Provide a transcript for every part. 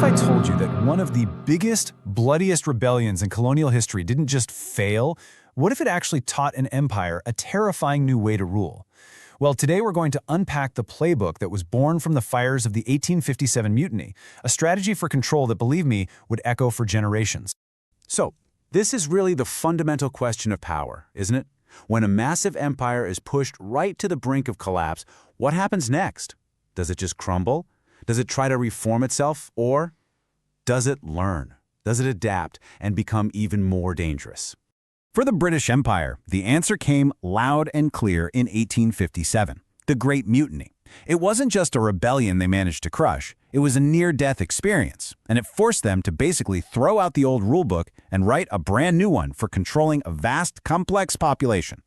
if I told you that one of the biggest, bloodiest rebellions in colonial history didn't just fail? What if it actually taught an empire a terrifying new way to rule? Well, today we're going to unpack the playbook that was born from the fires of the 1857 mutiny, a strategy for control that, believe me, would echo for generations. So, this is really the fundamental question of power, isn't it? When a massive empire is pushed right to the brink of collapse, what happens next? Does it just crumble? Does it try to reform itself? Or does it learn? Does it adapt and become even more dangerous? For the British Empire, the answer came loud and clear in 1857, the Great Mutiny. It wasn't just a rebellion they managed to crush, it was a near-death experience, and it forced them to basically throw out the old rulebook and write a brand new one for controlling a vast, complex population.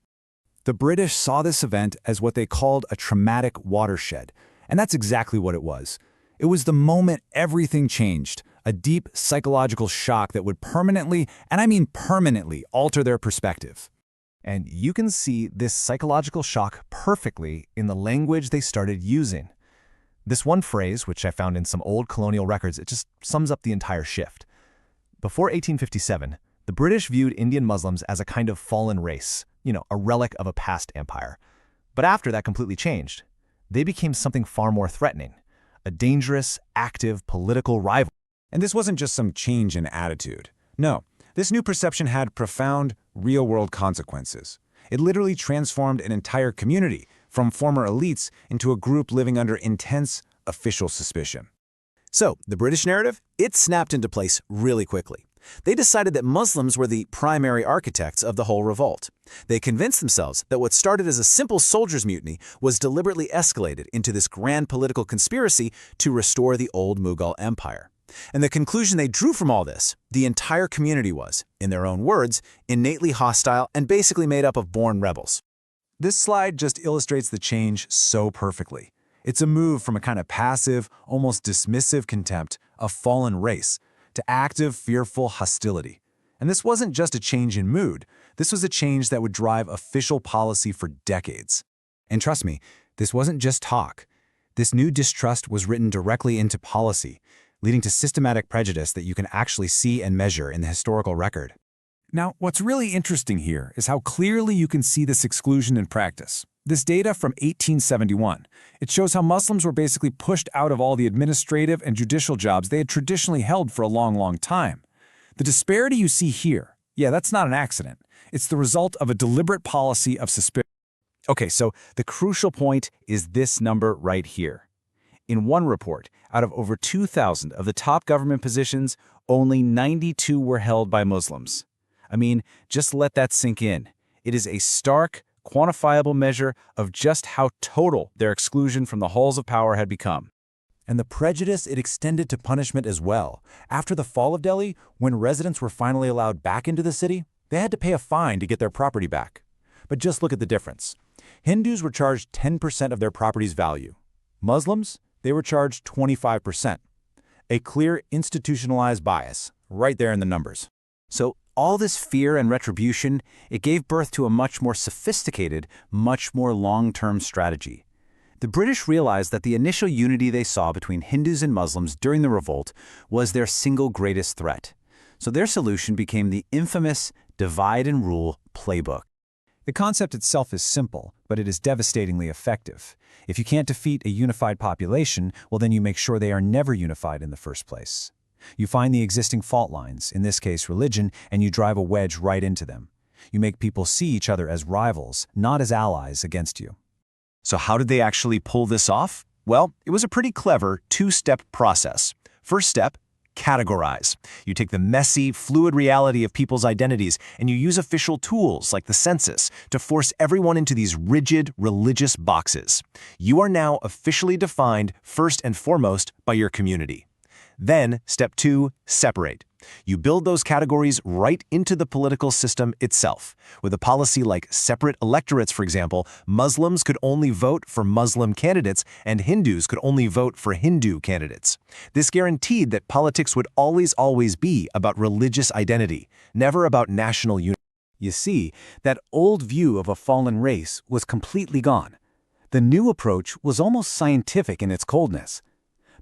The British saw this event as what they called a traumatic watershed, and that's exactly what it was. It was the moment everything changed, a deep psychological shock that would permanently, and I mean permanently, alter their perspective. And you can see this psychological shock perfectly in the language they started using. This one phrase, which I found in some old colonial records, it just sums up the entire shift. Before 1857, the British viewed Indian Muslims as a kind of fallen race, a relic of a past empire. But after that completely changed, they became something far more threatening, a dangerous, active political rival. And this wasn't just some change in attitude. No, this new perception had profound, real-world consequences. It literally transformed an entire community, from former elites into a group living under intense official suspicion. So, the British narrative? It snapped into place really quickly. They decided that Muslims were the primary architects of the whole revolt. They convinced themselves that what started as a simple soldiers' mutiny was deliberately escalated into this grand political conspiracy to restore the old Mughal Empire. And the conclusion they drew from all this, the entire community was, in their own words, innately hostile and basically made up of born rebels. This slide just illustrates the change so perfectly. It's a move from a kind of passive, almost dismissive contempt of fallen race to active, fearful hostility. And this wasn't just a change in mood. This was a change that would drive official policy for decades. And trust me, this wasn't just talk. This new distrust was written directly into policy, leading to systematic prejudice that you can actually see and measure in the historical record. Now, what's really interesting here is how clearly you can see this exclusion in practice. This data from 1871, it shows how Muslims were basically pushed out of all the administrative and judicial jobs they had traditionally held for a long time. The disparity you see here, yeah, that's not an accident. It's the result of a deliberate policy of suspicion. Okay, so the crucial point is this number right here. In one report, out of over 2,000 of the top government positions, only 92 were held by Muslims. I mean, just let that sink in. It is a stark, quantifiable measure of just how total their exclusion from the halls of power had become. And the prejudice, it extended to punishment as well. After the fall of Delhi, when residents were finally allowed back into the city, they had to pay a fine to get their property back. But just look at the difference. Hindus were charged 10% of their property's value. Muslims, they were charged 25%. A clear institutionalized bias, right there in the numbers. So all this fear and retribution, it gave birth to a much more sophisticated, much more long-term strategy. The British realized that the initial unity they saw between Hindus and Muslims during the revolt was their single greatest threat. So their solution became the infamous divide and rule playbook. The concept itself is simple, but it is devastatingly effective. If you can't defeat a unified population, well then you make sure they are never unified in the first place. You find the existing fault lines, in this case religion, and you drive a wedge right into them. You make people see each other as rivals, not as allies against you. So how did they actually pull this off? Well, it was a pretty clever two-step process. First step, categorize. You take the messy, fluid reality of people's identities and you use official tools like the census to force everyone into these rigid, religious boxes. You are now officially defined first and foremost by your community. Then, step 2, separate. You build those categories right into the political system itself. With a policy like separate electorates, for example, Muslims could only vote for Muslim candidates and Hindus could only vote for Hindu candidates. This guaranteed that politics would always be about religious identity, never about national unity. You see, that old view of a fallen race was completely gone. The new approach was almost scientific in its coldness.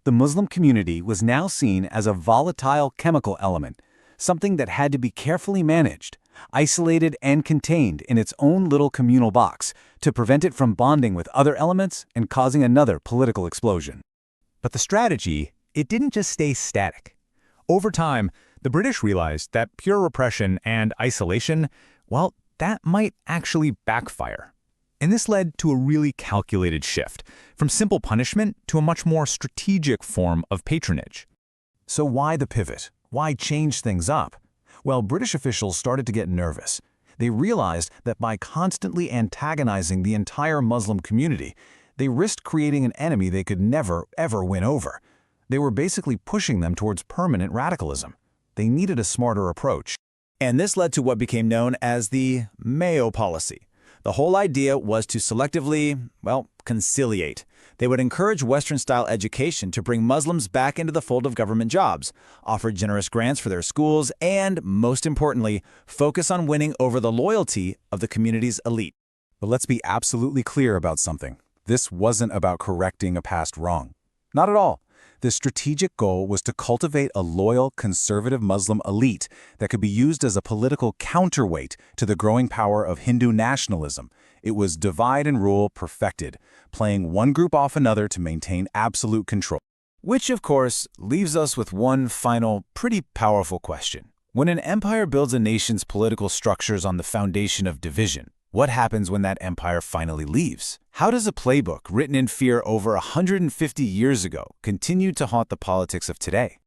The Muslim community was now seen as a volatile chemical element, something that had to be carefully managed, isolated and contained in its own little communal box to prevent it from bonding with other elements and causing another political explosion. But the strategy, it didn't just stay static. Over time, the British realized that pure repression and isolation, well, that might actually backfire. And this led to a really calculated shift, from simple punishment to a much more strategic form of patronage. So why the pivot? Why change things up? Well, British officials started to get nervous. They realized that by constantly antagonizing the entire Muslim community, they risked creating an enemy they could never, ever win over. They were basically pushing them towards permanent radicalism. They needed a smarter approach. And this led to what became known as the Mayo policy. The whole idea was to selectively, conciliate. They would encourage Western-style education to bring Muslims back into the fold of government jobs, offer generous grants for their schools, and, most importantly, focus on winning over the loyalty of the community's elite. But let's be absolutely clear about something. This wasn't about correcting a past wrong. Not at all. The strategic goal was to cultivate a loyal, conservative Muslim elite that could be used as a political counterweight to the growing power of Hindu nationalism. It was divide and rule perfected, playing one group off another to maintain absolute control. Which, of course, leaves us with one final, pretty powerful question. When an empire builds a nation's political structures on the foundation of division, what happens when that empire finally leaves? How does a playbook written in fear over 150 years ago continue to haunt the politics of today?